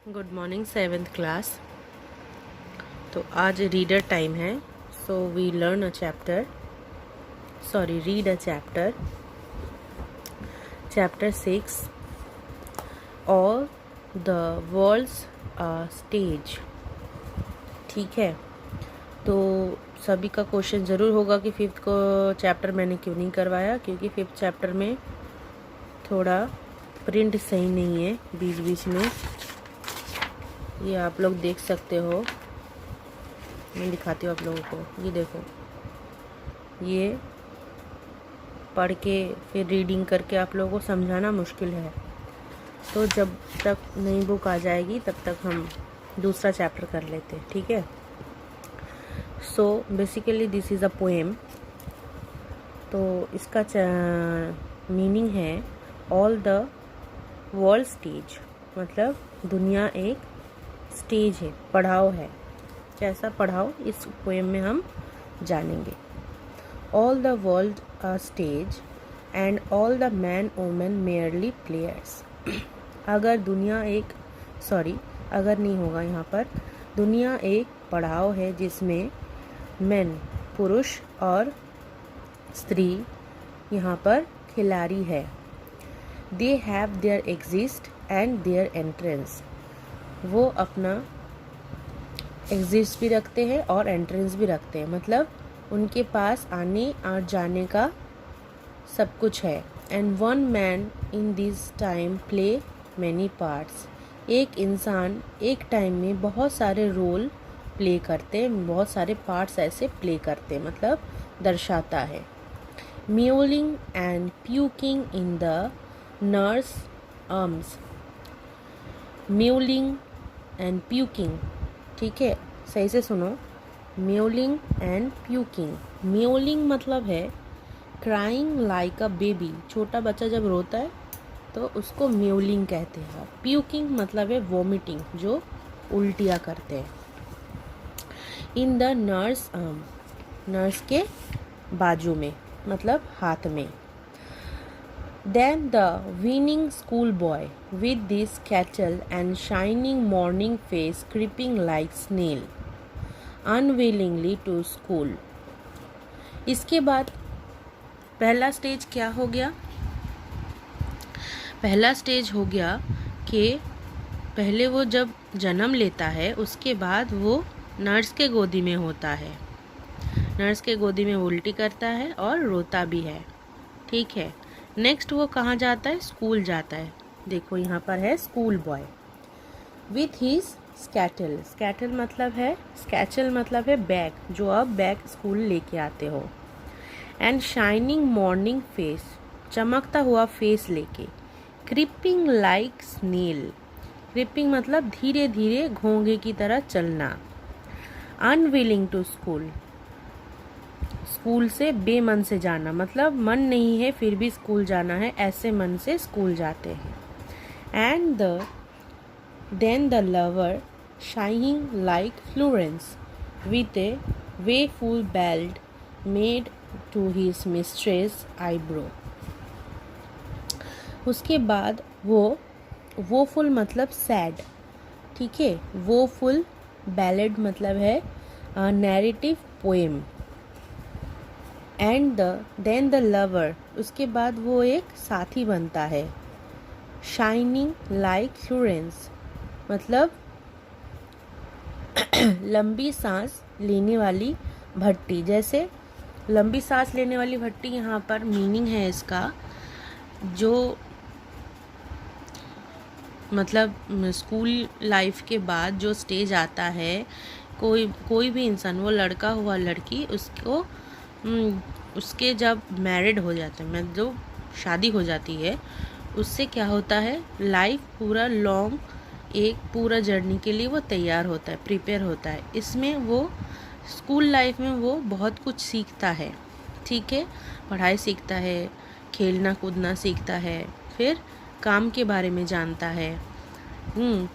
Good morning 7th class. तो आज reader time है। So we learn a chapter read a chapter 6 all the world's stage. ठीक है, तो सभी का क्वेश्चन ज़रूर होगा कि फिफ्थ को चैप्टर मैंने क्यों नहीं करवाया, क्योंकि फिफ्थ चैप्टर में थोड़ा प्रिंट सही नहीं है बीच बीच में। ये आप लोग देख सकते हो, मैं दिखाती हूँ आप लोगों को। ये देखो, ये पढ़ के फिर रीडिंग करके आप लोगों को समझाना मुश्किल है। तो जब तक नई बुक आ जाएगी तब तक हम दूसरा चैप्टर कर लेते हैं, ठीक है। So basically this is a poem. तो इसका मीनिंग है ऑल द वर्ल्ड स्टेज, मतलब दुनिया एक स्टेज है, पड़ाव है। कैसा पड़ाव, इस पोएम में हम जानेंगे। All the world a stage and all the man women merely players. अगर नहीं होगा यहाँ पर। दुनिया एक पड़ाव है जिसमें मैन पुरुष और स्त्री यहाँ पर खिलाड़ी है। They have their exist and their entrance. वो अपना एग्जिस्ट भी रखते हैं और एंट्रेंस भी रखते हैं, मतलब उनके पास आने और जाने का सब कुछ है। And one man in this time play many parts. एक इंसान एक टाइम में बहुत सारे रोल प्ले करते हैं, बहुत सारे पार्ट्स ऐसे प्ले करते हैं, मतलब दर्शाता है। Mewling and puking in the nurse arms. Mewling and puking, ठीक है, सही से सुनो। Mewling and puking. म्यूलिंग मतलब है क्राइंग लाइक अ बेबी। छोटा बच्चा जब रोता है तो उसको म्यूलिंग कहते हैं। प्यूकिंग मतलब है वॉमिटिंग, जो उल्टियाँ करते हैं। In the nurse arm, nurse के बाजू में, मतलब हाथ में। Then the winning schoolboy with this cattle and shining morning face creeping like snail unwillingly to school। इसके बाद पहला स्टेज क्या हो गया? पहला स्टेज हो गया कि पहले वो जब जन्म लेता है उसके बाद वो नर्स के गोदी में होता है। नर्स के गोदी में उल्टी करता है और रोता भी है, ठीक है। नेक्स्ट वो कहाँ जाता है? स्कूल जाता है। देखो यहाँ पर है school boy with his scarlet. Scarlet मतलब है, स्कैचल मतलब है बैग, जो आप बैग स्कूल लेके आते हो। एंड शाइनिंग मॉर्निंग फेस, चमकता हुआ फेस लेके। Creeping like snail. क्रिपिंग मतलब धीरे धीरे घोंघे की तरह चलना। अनविलिंग टू स्कूल, स्कूल से बेमन से जाना, मतलब मन नहीं है फिर भी स्कूल जाना है, ऐसे मन से स्कूल जाते हैं। And then the lover shining like Florence with a woeful belt made to his mistress eyebrow. उसके बाद वो फुल मतलब सैड, ठीक है। वो फुल बैलेड मतलब है narrative poem. And then the lover, उसके बाद वो एक साथी बनता है। शाइनिंग लाइक फ्लोरेंस मतलब लंबी सांस लेने वाली भट्टी। जैसे लंबी सांस लेने वाली भट्टी, यहाँ पर मीनिंग है इसका, जो मतलब स्कूल लाइफ के बाद जो स्टेज आता है, कोई भी इंसान, वो लड़का हुआ लड़की, उसको उसके जब मैरिड हो जाते हैं, मतलब जो शादी हो जाती है, उससे क्या होता है, लाइफ पूरा लॉन्ग एक पूरा जर्नी के लिए वो तैयार होता है, प्रिपेयर होता है। इसमें वो स्कूल लाइफ में वो बहुत कुछ सीखता है, ठीक है। पढ़ाई सीखता है, खेलना कूदना सीखता है, फिर काम के बारे में जानता है।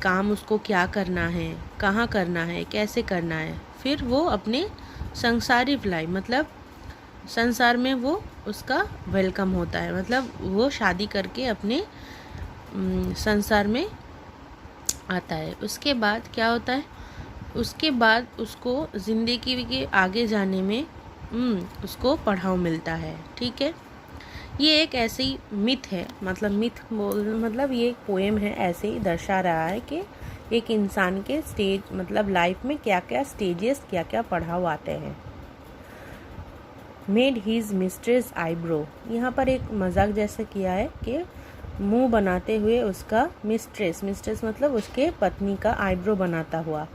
काम उसको क्या करना है, कहाँ करना है, कैसे करना है। फिर वो अपने संसारिक लाइफ, मतलब संसार में वो उसका वेलकम होता है, मतलब वो शादी करके अपने संसार में आता है। उसके बाद क्या होता है, उसके बाद उसको ज़िंदगी के आगे जाने में उसको पड़ाव मिलता है। ठीक है, ये एक ऐसी मिथ है, मतलब मतलब ये एक पोएम है, ऐसे ही दर्शा रहा है कि एक इंसान के स्टेज मतलब लाइफ में क्या क्या स्टेजेस, क्या क्या पड़ाव आते हैं। मेड हीज मिस्ट्रेस आईब्रो, यहाँ पर एक मजाक जैसा किया है कि मुंह बनाते हुए उसका मिस्ट्रेस मतलब उसके पत्नी का आईब्रो बनाता हुआ।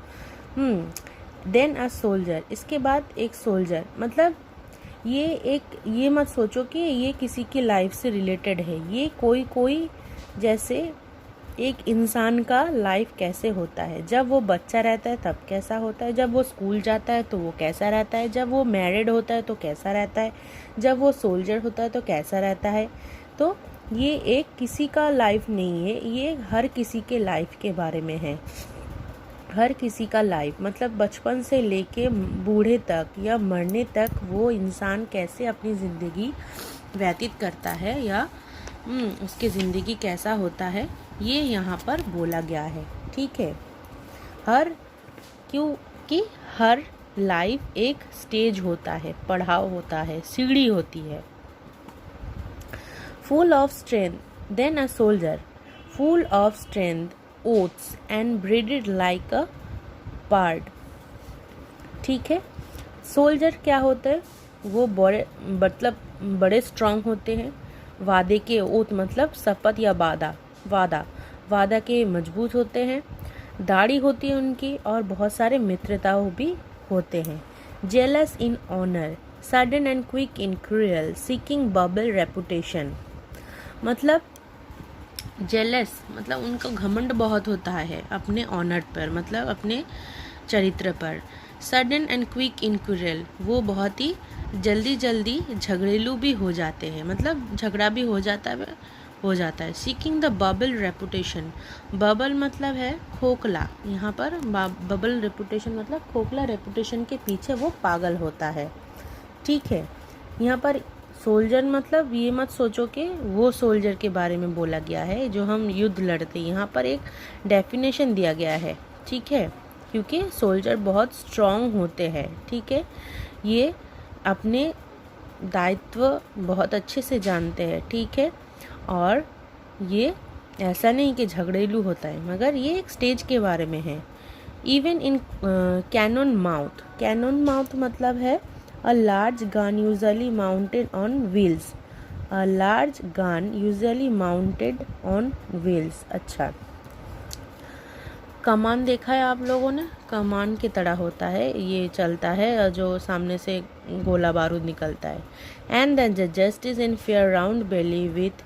देन अ सोल्जर, इसके बाद एक सोल्जर, मतलब ये मत सोचो कि ये किसी की लाइफ से रिलेटेड है। ये कोई जैसे एक इंसान का लाइफ कैसे होता है, जब वो बच्चा रहता है तब कैसा होता है, जब वो स्कूल जाता है तो वो कैसा रहता है, जब वो मैरिड होता है तो कैसा रहता है, जब वो सोल्जर होता है तो कैसा रहता है। तो ये एक किसी का लाइफ नहीं है, ये हर किसी के लाइफ के बारे में है। हर किसी का लाइफ मतलब बचपन से लेके बूढ़े तक या मरने तक वो इंसान कैसे अपनी ज़िंदगी व्यतीत करता है या उसकी ज़िंदगी कैसा होता है, ये यहाँ पर बोला गया है। ठीक है, क्योंकि हर लाइफ एक स्टेज होता है, पड़ाव होता है, सीढ़ी होती है। Full of strength then a soldier, full of strength oaths and breathed like a bard। ठीक है, सोल्जर क्या होता है, वो बड़े स्ट्रांग होते हैं। वादे के ओथ मतलब शपथ या वादा के मजबूत होते हैं। दाढ़ी होती है उनकी और बहुत सारे मित्रताओं भी होते हैं। Jealous in honour, sudden and quick in cruel, seeking bubble reputation, मतलब जेलस मतलब उनका घमंड बहुत होता है अपने ऑनर पर, मतलब अपने चरित्र पर। Sudden and quick in cruel, वो बहुत ही जल्दी झगड़ेलू भी हो जाते हैं, मतलब झगड़ा भी हो जाता है। Seeking the bubble reputation, bubble मतलब है खोखला, यहाँ पर बबल रेपुटेशन मतलब खोखला, रेपुटेशन के पीछे वो पागल होता है। ठीक है, यहाँ पर सोल्जर मतलब ये मत सोचो कि वो सोल्जर के बारे में बोला गया है जो हम युद्ध लड़ते, यहाँ पर एक डेफिनेशन दिया गया है। ठीक है, क्योंकि सोल्जर बहुत स्ट्रांग होते हैं। ठीक है, ये अपने दायित्व बहुत अच्छे से जानते हैं। ठीक है, और ये ऐसा नहीं कि झगड़ेलू होता है, मगर ये एक स्टेज के बारे में है। इवन इन कैनन माउथ मतलब है a large gun usually mounted on wheels, a large gun usually mounted on wheels। अच्छा, कमान देखा है आप लोगों ने, कमान की तरह होता है, ये चलता है जो सामने से गोला बारूद निकलता है। And the justice in fair round belly with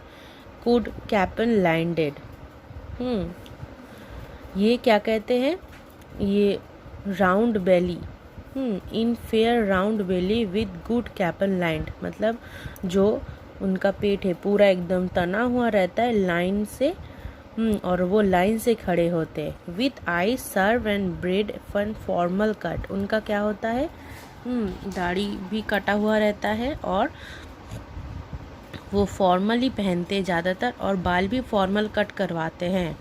good capon landed, ये क्या कहते हैं, ये round belly in fair round belly with good capon lined, मतलब जो उनका पेट है पूरा एकदम तना हुआ रहता है लाइन से, और वो लाइन से खड़े होते हैं। With eye severe and beard of formal cut, उनका क्या होता है, दाढ़ी भी कटा हुआ रहता है और वो फॉर्मली पहनते ज़्यादातर, और बाल भी फॉर्मल कट करवाते हैं।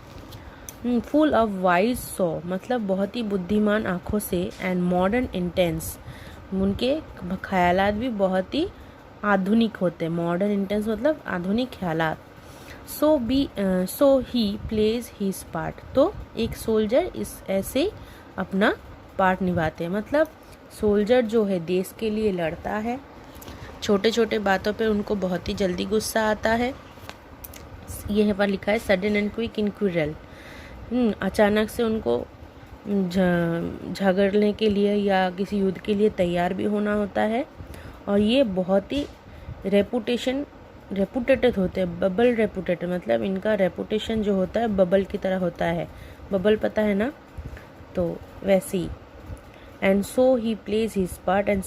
फुल ऑफ वाइज सो मतलब बहुत ही बुद्धिमान आँखों से, एंड मॉडर्न इंटेंस, उनके ख्यालात भी बहुत ही आधुनिक होते हैं। मॉडर्न इंटेंस मतलब आधुनिक ख्यालात। सो ही प्लेज हिज पार्ट, तो एक सोल्जर इस ऐसे अपना पार्ट निभाते हैं, मतलब सोल्जर जो है देश के लिए लड़ता है। छोटे छोटे बातों पे उनको बहुत ही जल्दी गुस्सा आता है। यह पर लिखा है sudden and quick in cruel, अचानक से उनको झगड़ने के लिए या किसी युद्ध के लिए तैयार भी होना होता है। और ये बहुत ही रेपुटेटेड होते हैं। बबल रेपुटेटेड मतलब इनका रेपुटेशन जो होता है बबल की तरह होता है। बबल पता है ना, तो वैसे ही। And so he plays his part and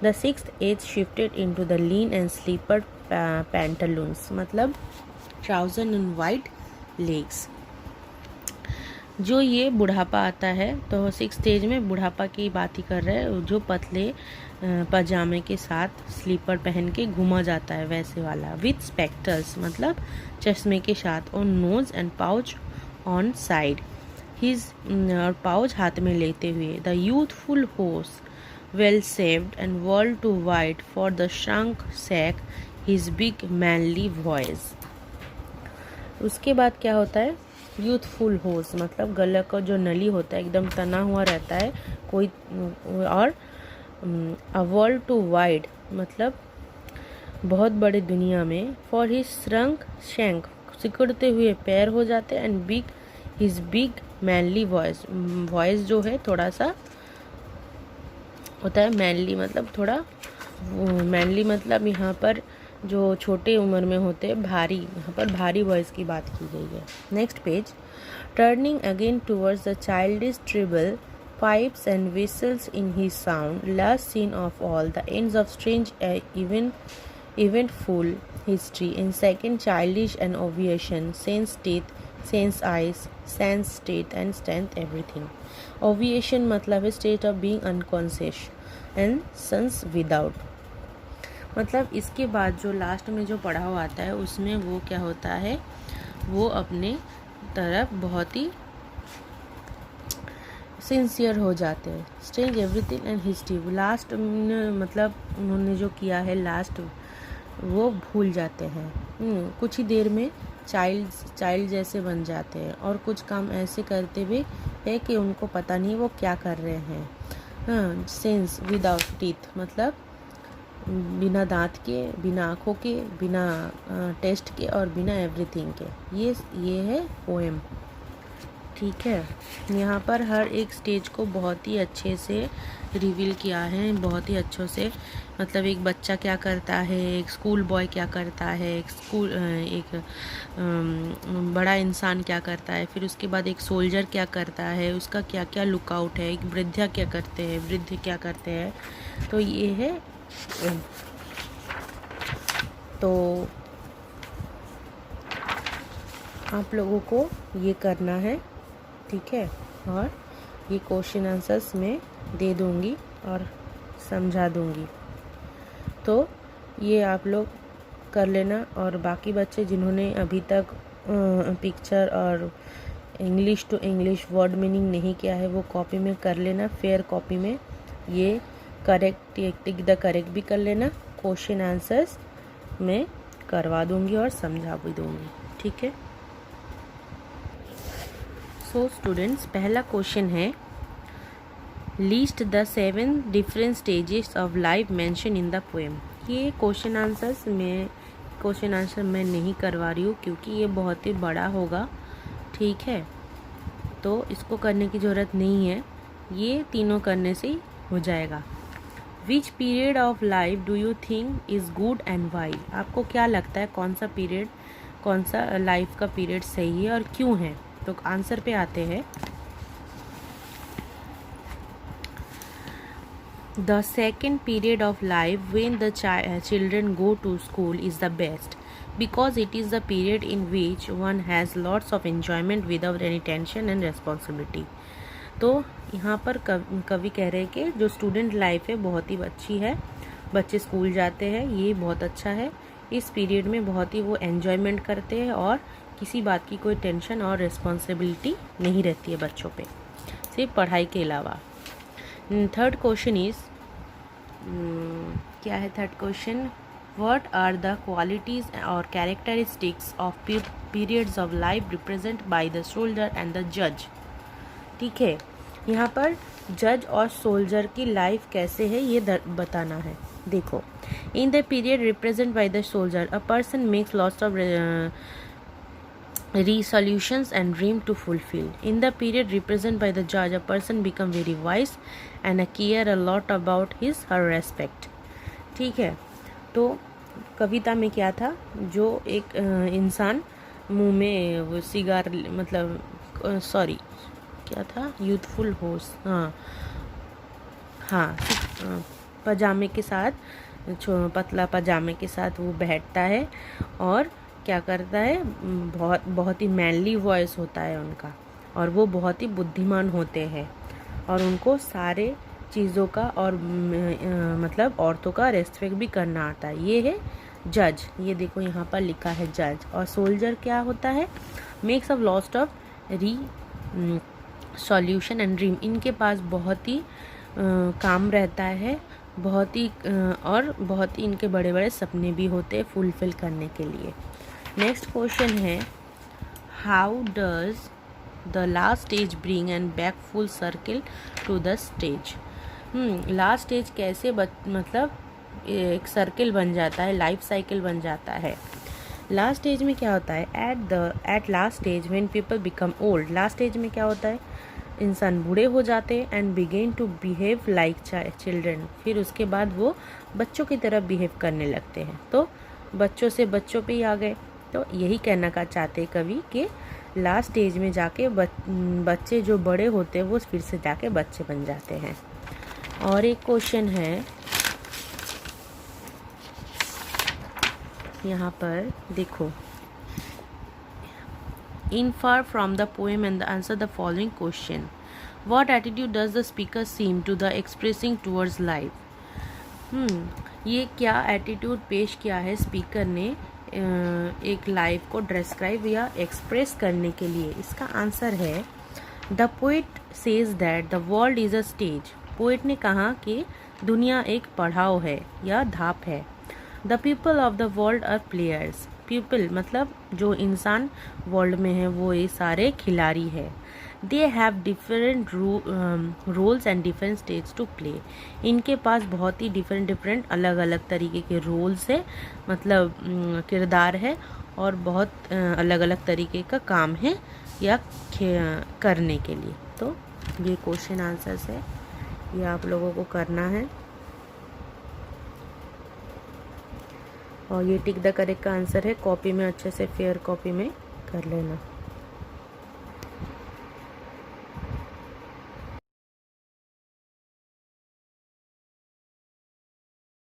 the sixth age shifted into the lean and slipper pantaloons, मतलब ट्राउजर एंड वाइट लेग्स। जो ये बुढ़ापा आता है, तो 6 स्टेज में बुढ़ापा की बात ही कर रहे हैं, जो पतले पजामे के साथ स्लीपर पहन के घूमा जाता है वैसे वाला, विथ स्पेक्टर्स मतलब चश्मे के साथ, on nose and pouch on side, his और पाउच हाथ में लेते हुए, the youthful hose well saved and world too wide for the shrunk shank his big manly voice. उसके बाद क्या होता है, यूथफुल होर्स मतलब गले का जो नली होता है एकदम तना हुआ रहता है कोई, और अ वर्ल्ड टू वाइड मतलब बहुत बड़ी दुनिया में, फॉर हिज श्रंक शैंक सिकुड़ते हुए पैर हो जाते हैं, and big his big manly voice, voice जो है थोड़ा सा होता है मैनली मतलब थोड़ा, मैनली मतलब यहाँ पर जो छोटे उम्र में होते हैं भारी, यहाँ पर भारी वॉइस की बात की गई है। Next page, turning again towards the childish treble pipes and whistles in his sound, last scene of all, the ends of strange eventful history, in second childish and ovation, sense teeth, sense eyes, sense state and strength everything. Ovation मतलब है state of being unconscious and sense without, मतलब इसके बाद जो last में जो पढ़ा हुआ आता है उसमें वो क्या होता है, वो अपने तरफ बहुत ही सिंसियर हो जाते हैं, strange everything and history, last मतलब उन्होंने जो किया है लास्ट वो भूल जाते हैं, कुछ ही देर में चाइल्ड जैसे बन जाते हैं, और कुछ काम ऐसे करते हुए है कि उनको पता नहीं वो क्या कर रहे हैं। सेंस विदाउट टीथ मतलब बिना दांत के, बिना आँखों के, बिना टेस्ट के और बिना एवरीथिंग के, ये है पोएम। ठीक है, यहाँ पर हर एक स्टेज को बहुत ही अच्छे से रिवील किया है, बहुत ही अच्छों से, मतलब एक बच्चा क्या करता है, एक स्कूल बॉय क्या करता है, एक बड़ा इंसान क्या करता है, फिर उसके बाद एक सोल्जर क्या करता है, उसका क्या क्या लुकआउट है, एक वृद्ध क्या करते हैं, तो ये है। तो आप लोगों को ये करना है, ठीक है, और ये क्वेश्चन आंसर्स मैं दे दूँगी और समझा दूँगी, तो ये आप लोग कर लेना। और बाकी बच्चे जिन्होंने अभी तक पिक्चर और English to English word meaning नहीं किया है वो कॉपी में कर लेना, फेयर कॉपी में ये करेक्ट टिक द करेक्ट भी कर लेना, क्वेश्चन आंसर्स मैं करवा दूँगी और समझा भी दूँगी, ठीक है। सो स्टूडेंट्स, पहला क्वेश्चन है, list the 7 different stages of life mention in the poem. ये क्वेश्चन आंसर मैं नहीं करवा रही हूँ क्योंकि ये बहुत ही बड़ा होगा, ठीक है, तो इसको करने की ज़रूरत नहीं है, ये तीनों करने से ही हो जाएगा। Which period of life do you think is good and why? आपको क्या लगता है कौन सा लाइफ का पीरियड सही है और क्यों है? तो आंसर पे आते हैं। The second period of life when the children go to school is the best because it is the period in which one has lots of enjoyment without any tension and responsibility. तो यहाँ पर कवि कह रहे हैं कि जो student life है बहुत ही अच्छी है, बच्चे स्कूल जाते हैं, ये बहुत अच्छा है, इस पीरियड में बहुत ही वो एन्जॉयमेंट करते हैं और किसी बात की कोई टेंशन और रिस्पॉन्सिबिलिटी नहीं रहती है बच्चों पे, सिर्फ पढ़ाई के अलावा। थर्ड क्वेश्चन इज़, क्या है third question? What are the qualities और characteristics of periods of life represent by the soldier and the जज? ठीक है, यहाँ पर जज और सोल्जर की लाइफ कैसे है ये बताना है। देखो, in the period represent by the soldier a person makes lots of resolutions and dream to fulfill. In the period represented by the judge, a person become very wise and care a lot about his her respect. ठीक है, तो कविता में क्या था, जो एक इंसान मुंह में वो सिगार मतलब क्या था, यूथफुल होर्स, पजामे के साथ, पतला पजामे के साथ वो बैठता है और क्या करता है, बहुत ही मैनली वॉइस होता है उनका, और वो बहुत ही बुद्धिमान होते हैं और उनको सारे चीज़ों का और मतलब औरतों का रेस्पेक्ट भी करना आता है। ये है जज, ये देखो यहाँ पर लिखा है जज। और सोल्जर क्या होता है? मेक्स ऑफ लॉस्ट ऑफ री सॉल्यूशन एंड ड्रीम। इनके पास बहुत ही काम रहता है, बहुत ही और बहुत ही इनके बड़े बड़े सपने भी होते हैं फुलफिल करने के लिए। नेक्स्ट क्वेश्चन है, how does the last stage bring and back full circle to the stage. Last stage कैसे मतलब एक सर्किल बन जाता है, लाइफ साइकिल बन जाता है। लास्ट स्टेज में क्या होता है? At last stage when people become old. Last stage में क्या होता है? इंसान बूढ़े हो जाते हैं and begin to behave like children. फिर उसके बाद वो बच्चों की तरह बिहेव करने लगते हैं। तो बच्चों से बच्चों पे ही आ गए। तो यही कहना का चाहते कवि कि लास्ट स्टेज में जाके बच्चे जो बड़े होते हैं वो फिर से जाके बच्चे बन जाते हैं। और एक क्वेश्चन है यहाँ पर देखो, infer from the poem and answer the following question. What attitude does the speaker seem to the expressing towards life? ये क्या एटीट्यूड पेश किया है स्पीकर ने एक लाइफ को डिस्क्राइब या एक्सप्रेस करने के लिए? इसका आंसर है the poet says that the world is a stage. Poet ने कहा कि दुनिया एक पड़ाव है या धाप है। The people of the world are players. People मतलब जो इंसान वर्ल्ड में है वो ये सारे खिलाड़ी है। They have different roles and different stage to play. इनके पास बहुत ही डिफरेंट अलग अलग तरीके के रोल्स है, मतलब किरदार है और बहुत अलग अलग तरीके का काम है या करने के लिए। तो ये क्वेश्चन आंसर्स है, ये आप लोगों को करना है और ये टिक द करेक्ट का आंसर है। कॉपी में अच्छे से फेयर कॉपी में कर लेना।